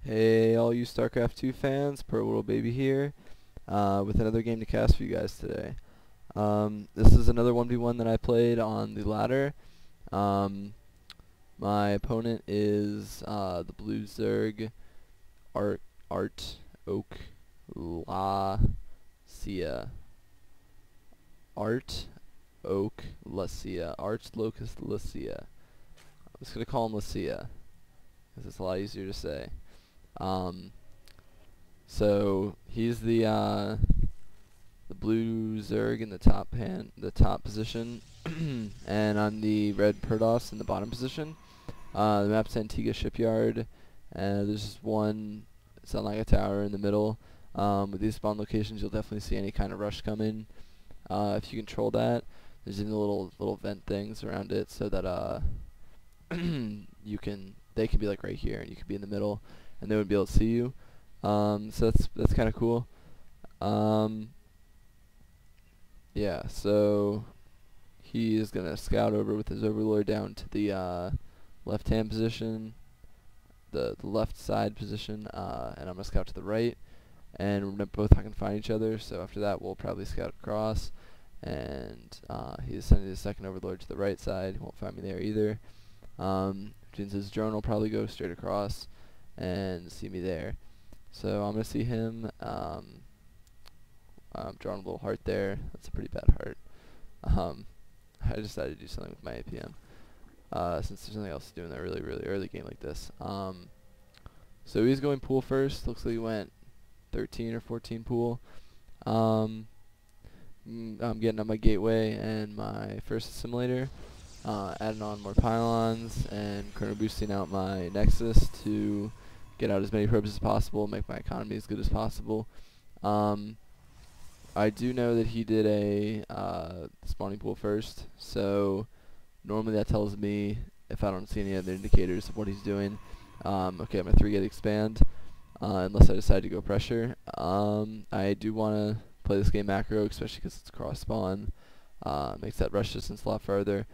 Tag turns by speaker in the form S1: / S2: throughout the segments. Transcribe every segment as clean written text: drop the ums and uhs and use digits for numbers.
S1: Hey, all you StarCraft 2 fans, Pearl World Baby here, with another game to cast for you guys today. This is another 1v1 that I played on the ladder. Um, my opponent is the blue zerg, Art Oak La Cia. Art Oak Lacia. Art Locust Lacia. I'm just going to call him Lacia, because it's a lot easier to say. So he's the blue zerg in the top position, and I'm the red protoss in the bottom position. The map's Antiga Shipyard, and there's just one. It's on like a tower in the middle. With these spawn locations, you'll definitely see any kind of rush coming. If you control that, there's even little vent things around it, so that they can be like right here, and you can be in the middle, and they would be able to see you. So that's kind of cool. Yeah, so he is gonna scout over with his overlord down to the left-hand position, the left side position, and I'm gonna scout to the right, and we're gonna both not gonna find each other. So after that, we'll probably scout across, and he's sending his second overlord to the right side. He won't find me there either. Which means his drone will probably go straight across and see me there. So I'm gonna see him. I'm drawing a little heart there. That's a pretty bad heart. I decided to do something with my APM, since there's nothing else to do in that really early game like this. So he's going pool first. Looks like he went 13 or 14 pool. I'm getting on my gateway and my first assimilator, adding on more pylons and chrono boosting out my nexus to get out as many probes as possible, make my economy as good as possible. I do know that he did a spawning pool first, so normally that tells me, if I don't see any other indicators of what he's doing, okay, I'm a 3-gate expand, unless I decide to go pressure. I do want to play this game macro, especially because it's cross spawn. Makes that rush distance a lot farther.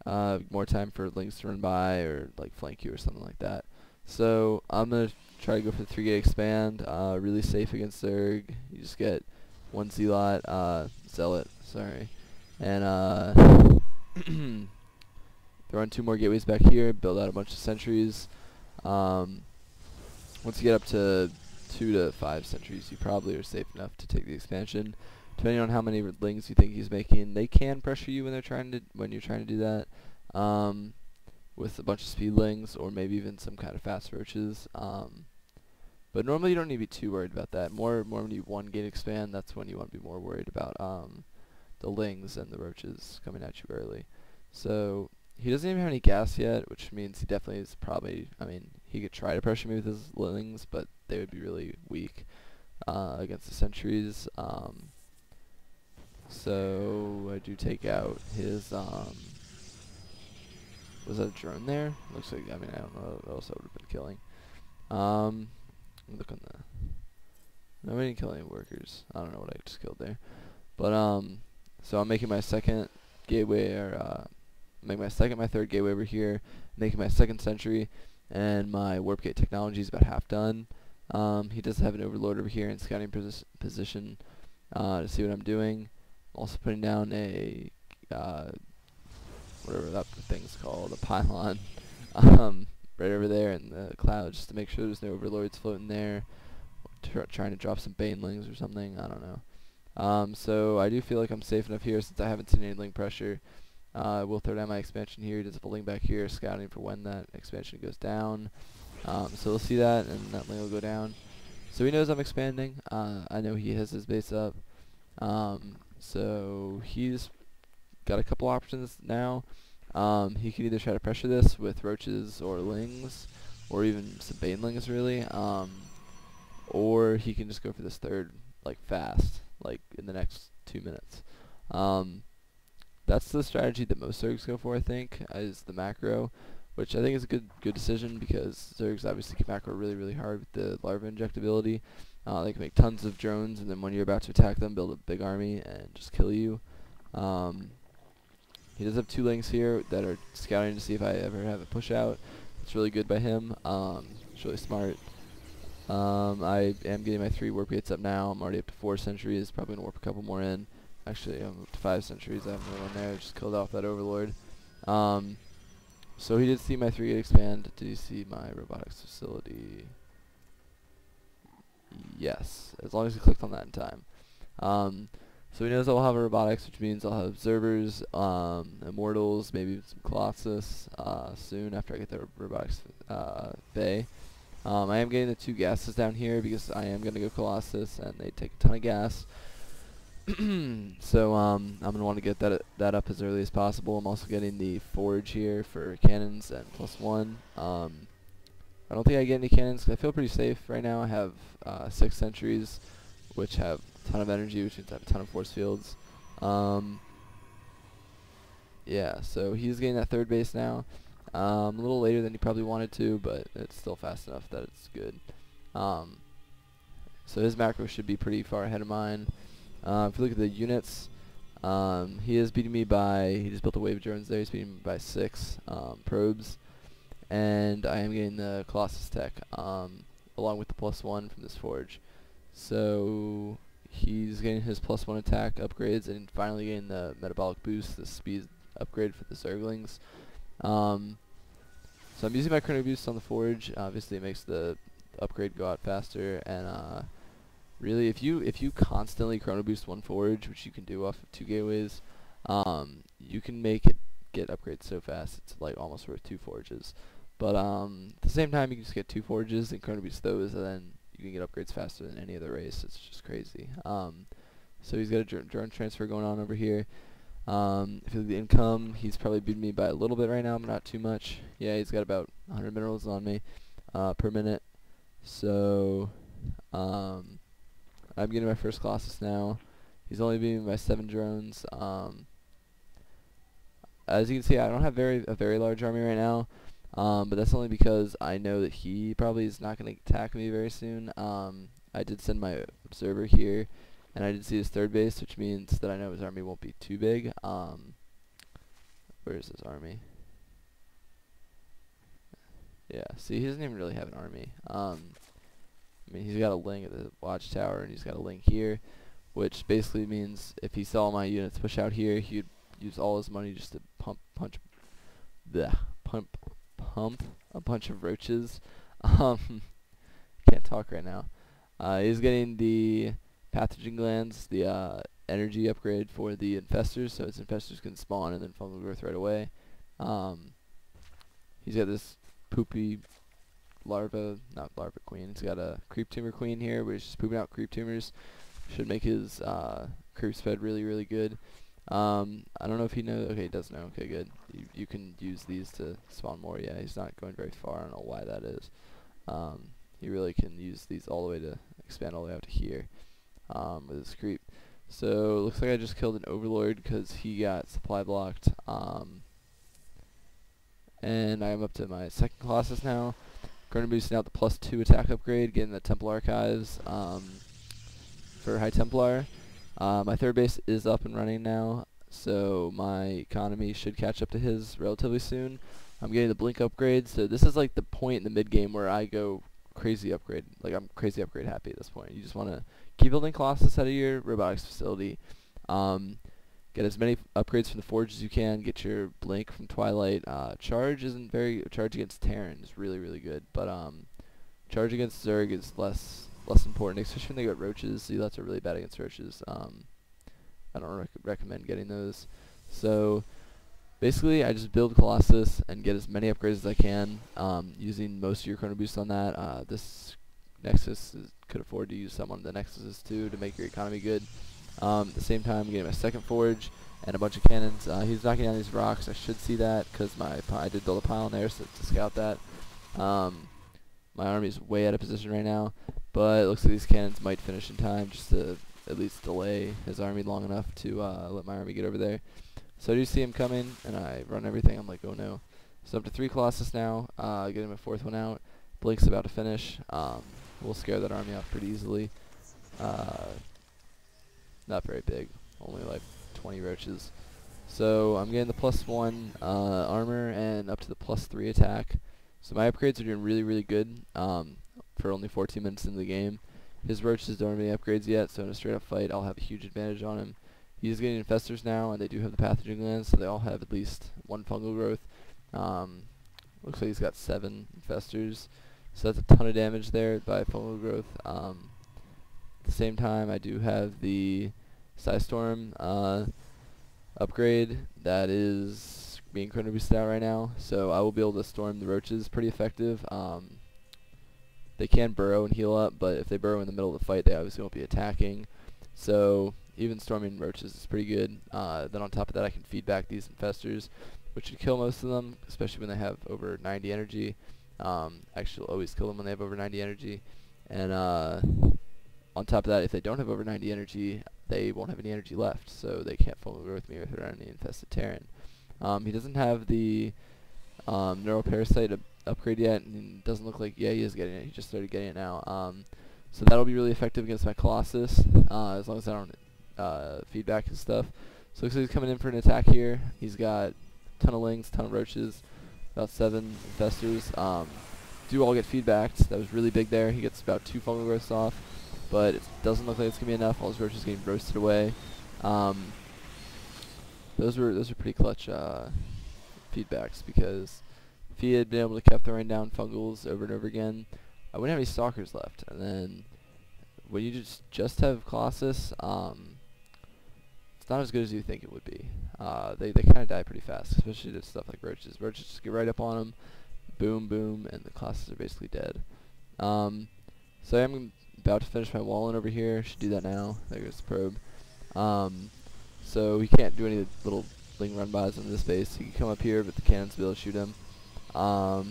S1: More time for links to run by or like flank you or something like that. So I'm gonna try to go for the 3-gate expand. Really safe against zerg. You just get one zealot, zealot, sorry, and throw in 2 more gateways back here. Build out a bunch of sentries. Once you get up to 2 to 5 sentries, you probably are safe enough to take the expansion. Depending on how many lings you think he's making, they can pressure you when you're trying to do that, with a bunch of speedlings or maybe even some kind of fast roaches. But normally you don't need to be too worried about that. More when you 1-gate expand, that's when you want to be more worried about the lings and the roaches coming at you early. So he doesn't even have any gas yet, which means he definitely is probably, I mean, he could try to pressure me with his lings, but they would be really weak against the sentries. So I do take out his, was that a drone there? Looks like, I mean, I don't know what else I would have been killing. Look on the, no, I didn't kill any workers. I don't know what I just killed there. But, so I'm making my second gateway, or, my third gateway over here, making my second sentry, and my warp gate technology is about half done. He does have an overlord over here in scouting position, to see what I'm doing. Also putting down a, whatever that thing's called, a pylon, right over there in the cloud, just to make sure there's no overlords floating there, trying to drop some banelings or something, I don't know. So I do feel like I'm safe enough here since I haven't seen any link pressure. I will throw down my expansion here. He does have a link back here, scouting for when that expansion goes down. So we'll see that, and that link will go down. So he knows I'm expanding. I know he has his base up. So he's got a couple options now. He can either try to pressure this with roaches or lings, or even some banelings really, or he can just go for this third, like, fast, like in the next 2 minutes. That's the strategy that most zergs go for, I think, is the macro, which I think is a good decision, because zergs obviously can macro really hard with the larva injectability. They can make tons of drones, and then when you're about to attack them, build a big army and just kill you. He does have 2 lings here that are scouting to see if I ever have a push out. It's really good by him. It's really smart. I am getting my 3 warp gates up now. I'm already up to 4 centuries. Probably gonna warp a couple more in. Actually, I'm up to 5 centuries. I have another one there. I just killed off that overlord. So he did see my 3 gate expand. Did he see my robotics facility? Yes, as long as he clicked on that in time. So he knows I'll have a robotics, which means I'll have observers, immortals, maybe some colossus soon after I get the robotics bay. I am getting the 2 gases down here because I am going to go colossus and they take a ton of gas. So I'm going to want to get that up as early as possible. I'm also getting the forge here for cannons and +1. I don't think I get any cannons 'cause I feel pretty safe right now. I have 6 centuries, which have a ton of energy, which means I have a ton of force fields. Yeah, so he's getting that 3rd base now. A little later than he probably wanted to, but it's still fast enough that it's good. So his macro should be pretty far ahead of mine. If you look at the units, he is beating me by, he just built a wave of drones there, he's beating me by 6 probes. And I am getting the Colossus tech, along with the +1 from this forge. So he's getting his +1 attack upgrades and finally getting the metabolic boost, the speed upgrade for the zerglings. So I'm using my chrono boost on the forge. Obviously it makes the upgrade go out faster, and really if you constantly chrono boost one forge, which you can do off of 2 gateways, you can make it get upgrades so fast it's like almost worth 2 forges. But at the same time, you can just get 2 forges and chrono boost those, and then you can get upgrades faster than any other race. It's just crazy. So he's got a drone transfer going on over here. If you look at the income, he's probably beating me by a little bit right now, but not too much. Yeah, he's got about 100 minerals on me per minute. So I'm getting my first Colossus now. He's only beating me by 7 drones. As you can see, I don't have a very large army right now. But that's only because I know that he probably is not going to attack me very soon. I did send my observer here, and I did see his 3rd base, which means that I know his army won't be too big. Where is his army? Yeah, see, he doesn't even really have an army. I mean, he's got a ling at the watchtower, and he's got a ling here, which basically means if he saw my units push out here, he'd use all his money just to pump a bunch of roaches. Can't talk right now. He's getting the pathogen glands, the energy upgrade for the infestors, so his infestors can spawn and then fungal growth right away. He's got this poopy larva, not larva queen. He's got a creep tumor queen here, which is pooping out creep tumors. Should make his creeps fed really, really good. I don't know if he knows. Okay, he does know. Okay, good. You can use these to spawn more. Yeah, he's not going very far. I don't know why that is. He really can use these all the way to expand all the way out to here with his creep. So looks like I just killed an overlord because he got supply blocked. And I'm up to my 2nd Colossus now. Chrono boosting out the +2 attack upgrade, getting the Temple Archives for High Templar. My 3rd base is up and running now, so my economy should catch up to his relatively soon. I'm getting the blink upgrade, so this is like the point in the mid game where I go crazy upgrade. Like, I'm crazy upgrade happy at this point. You just want to keep building Colossus out of your robotics facility. Get as many upgrades from the forge as you can. Get your blink from Twilight. Charge against Terran is really, really good, but charge against Zerg is less important, especially when they got roaches. Zealots are really bad against roaches. I don't recommend getting those. So basically, I just build Colossus and get as many upgrades as I can, using most of your chrono boost on that. This Nexus could afford to use some on the Nexuses too to make your economy good. At the same time, I'm getting my 2nd forge and a bunch of cannons. He's knocking down these rocks. I should see that because I did build a pile in there to scout that. My army is way out of position right now, but it looks like these cannons might finish in time just to at least delay his army long enough to let my army get over there. So I do see him coming, and I run everything. I'm like, oh no. So up to 3 Colossus now, getting my 4th one out. Blink's about to finish. We'll scare that army off pretty easily. Not very big, only like 20 roaches. So I'm getting the +1 armor and up to the +3 attack. So my upgrades are doing really, really good. for only 14 minutes in the game. His roaches don't have any upgrades yet, so in a straight up fight I'll have a huge advantage on him. He's getting infestors now, and they do have the pathogen glands, so they all have at least one fungal growth. Looks like he's got 7 infestors, so that's a ton of damage there by fungal growth. At the same time, I do have the Storm upgrade that is being incredibly boosted out right now, so I will be able to storm the roaches pretty effective. They can burrow and heal up, but if they burrow in the middle of the fight, they obviously won't be attacking. So even storming roaches is pretty good. Then on top of that, I can feed back these infestors, which should kill most of them, especially when they have over 90 energy. Actually, will always kill them when they have over 90 energy. And on top of that, if they don't have over 90 energy, they won't have any energy left, so they can't fully grow with me if they're on any infested Terran. He doesn't have the neural parasite upgrade yet, and it doesn't look like, yeah, he is getting it. He just started getting it now. So that'll be really effective against my Colossus, as long as I don't feedback his stuff. So looks like he's coming in for an attack here. He's got a ton of lings, ton of roaches, about 7 infestors. Do all get feedbacked. That was really big there. He gets about 2 fungal growths off, but it doesn't look like it's gonna be enough. All his roaches getting roasted away. Those were pretty clutch feedbacks, because if he had been able to keep throwing down fungals over and over again, I wouldn't have any stalkers left. And then when you just have Colossus, it's not as good as you think it would be. They kind of die pretty fast, especially to stuff like roaches. Roaches just get right up on them, boom, boom, and the Colossus are basically dead. So I'm about to finish my wall in over here. Should do that now. There goes the probe. So he can't do any little ling run bys on this base. He can come up here, but the cannons will be able to shoot him.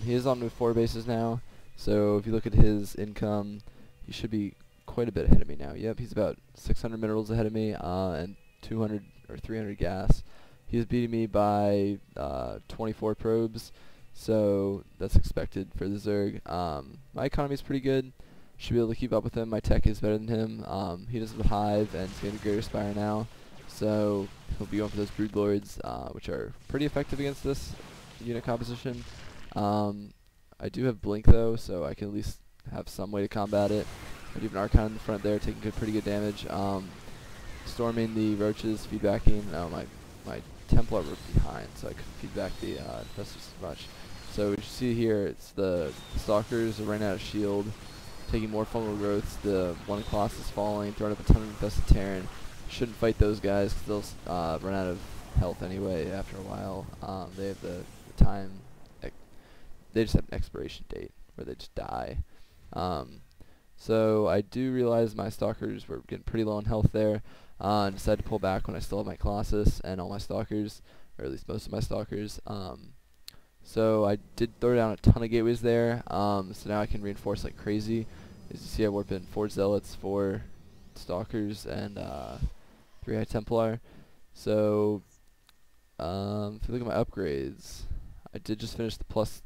S1: He is on to 4 bases now, so if you look at his income, he should be quite a bit ahead of me now. Yep, he's about 600 minerals ahead of me, and 200 or 300 gas. He's beating me by 24 probes, so that's expected for the Zerg. My economy is pretty good. Should be able to keep up with him. My tech is better than him. He doesn't have Hive, and he's getting a Greater Spire now, so he'll be going for those Broodlords, which are pretty effective against this unit composition. I do have Blink though, so I can at least have some way to combat it. I do have an Archon in the front there, taking pretty good damage. Storming the roaches, feedbacking. Oh, my Templar were behind, so I couldn't feedback the infestors as much. So what you see here, it's the Stalkers are running out of shield, taking more fungal growths. The one Colossus falling, throwing up a ton of infested Terran. Shouldn't fight those guys because they'll run out of health anyway after a while. They have the time. They just have an expiration date where they just die. So I do realize my Stalkers were getting pretty low on health there, and decided to pull back when I still have my Colossus and all my Stalkers, or at least most of my Stalkers. So I did throw down a ton of gateways there, so now I can reinforce like crazy. As you see, I warped in 4 Zealots, 4 Stalkers, and 3 High Templar. So if you look at my upgrades, I did just finish the plus.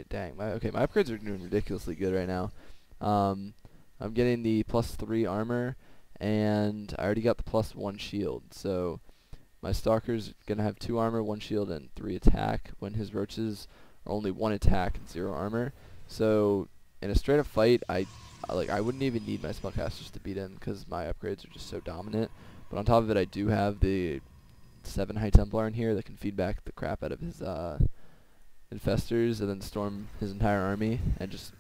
S1: Dang, my upgrades are doing ridiculously good right now. I'm getting the +3 armor, and I already got the +1 shield. So my Stalker's gonna have 2 armor, 1 shield, and 3 attack, when his roaches are only 1 attack and 0 armor. So in a straight up fight, I wouldn't even need my spellcasters to beat him, because my upgrades are just so dominant. But on top of it, I do have the 7 High Templar in here that can feed back the crap out of his infestors, and then storm his entire army and just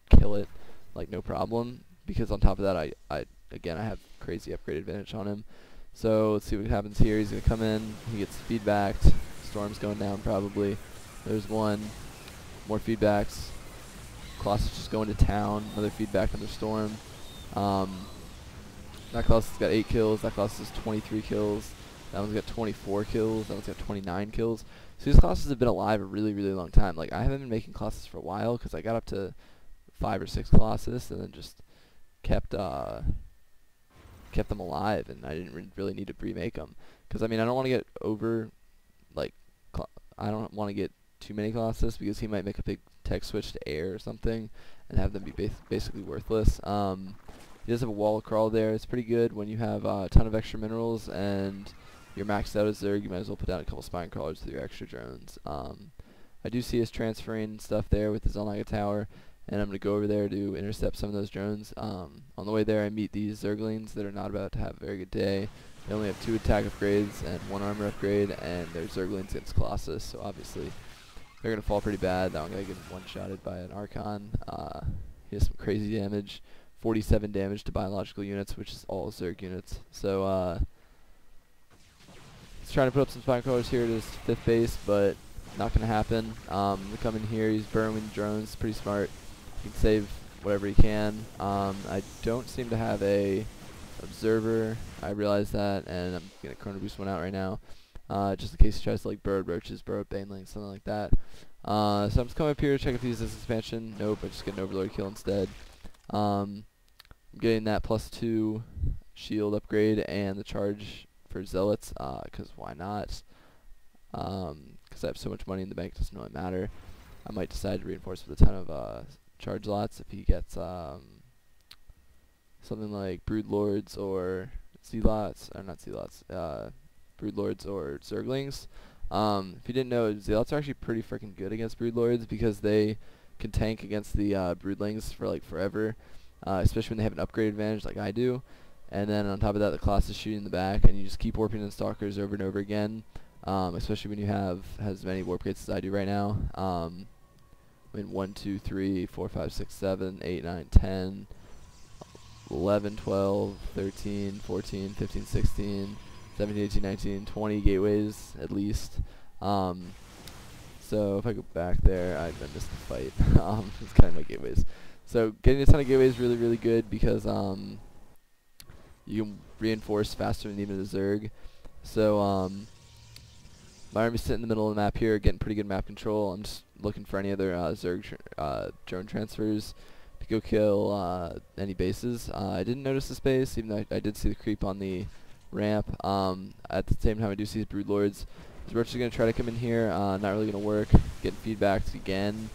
S1: kill it like no problem, because on top of that, I have crazy upgrade advantage on him. So let's see what happens here. He's gonna come in, he gets feedbacked, storm's going down probably. There's 1, more feedbacks. Colossus just going to town, another feedback, another storm. That Colossus got 8 kills, that Colossus has 23 kills, that one's got 24 kills, that one's got 29 kills. So these Colossus have been alive a really, really long time. Like, I haven't been making Colossus for a while, because I got up to 5 or 6 Colossus, and then just kept them alive, and I didn't really need to remake them. Because, I mean, I don't want to get over, like, I don't want to get too many Colossus, because he might make a big tech switch to air or something, and have them be basically worthless. He does have a wall of crawl there. It's pretty good when you have a ton of extra minerals, and you're maxed out as Zerg. You might as well put down a couple spine crawlers with your extra drones. I I do see us transferring stuff there with the Zelnaga tower, and I'm going to go over there to intercept some of those drones. On the way there I meet these zerglings that are not about to have a very good day. They only have 2 attack upgrades and 1 armor upgrade, and they're zerglings against Colossus, so obviously they're going to fall pretty bad. That one guy getting one-shotted by an Archon. He has some crazy damage. 47 damage to biological units, which is all Zerg units. So he's trying to put up some spine crawlers here to his 5th base, but not going to happen. We come in here, he's burrowing drones, pretty smart. He can save whatever he can. I don't seem to have a observer. I realize that, and I'm going to chrono boost one out right now. Just in case he tries to like burrow roaches, burrow banelings, something like that. So I'm just coming up here to check if he uses this expansion. Nope, I just get an overlord kill instead. I'm getting that +2 shield upgrade and the charge for zealots, because why not? Because I have so much money in the bank, it doesn't really matter. I might decide to reinforce with a ton of charge lots if he gets something like broodlords or zealots, or not zealots, broodlords or zerglings. If you didn't know, zealots are actually pretty freaking good against broodlords because they can tank against the broodlings for like forever, especially when they have an upgrade advantage like I do. And then on top of that, the class is shooting in the back, and you just keep warping in stalkers over and over again, especially when you have as many warp gates as I do right now. I mean 1, 2, 3, 4, 5, 6, 7, 8, 9, 10, 11, 12, 13, 14, 15, 16, 17, 18, 19, 20 gateways at least. So if I go back there, I missed the fight. It's kind of my gateways. So getting a ton of gateways is really, really good because you can reinforce faster than even a Zerg. So my army's sitting in the middle of the map here, getting pretty good map control. I'm just looking for any other Zerg drone transfers to go kill any bases. I didn't notice the space, even though I did see the creep on the ramp. At the same time, I do see his broodlords. His roach is going to try to come in here. Not really going to work. Getting feedbacks again.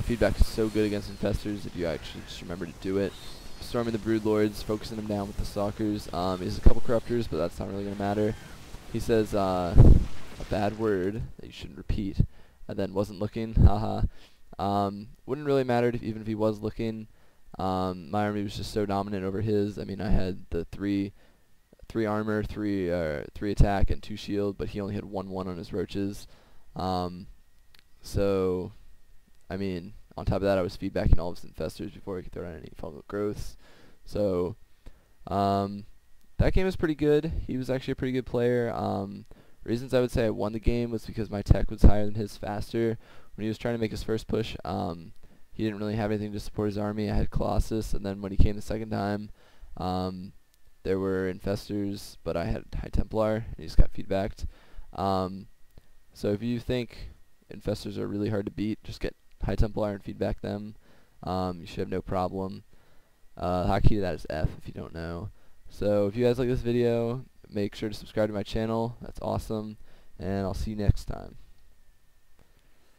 S1: Feedback is so good against infestors if you actually just remember to do it. Storming the broodlords, focusing them down with the stalkers. He has a couple corruptors, but that's not really going to matter. He says a bad word that you shouldn't repeat, and then wasn't looking. Haha. Wouldn't really matter even if he was looking. My army was just so dominant over his. I mean, I had the 3 armor, 3 attack, and 2 shield, but he only had 1/1 on his roaches. So, I mean, on top of that, I was feedbacking all of his infestors before he could throw down any fungal growths. So, that game was pretty good. He was actually a pretty good player. Reasons I would say I won the game was because my tech was higher than his faster. When he was trying to make his first push, he didn't really have anything to support his army. I had Colossus, and then when he came the second time, there were infestors, but I had High Templar, and he just got feedbacked. So if you think infestors are really hard to beat, just get High Templar and feedback them. You should have no problem. Hotkey to that is F if you don't know. So if you guys like this video, make sure to subscribe to my channel. That's awesome, and I'll see you next time.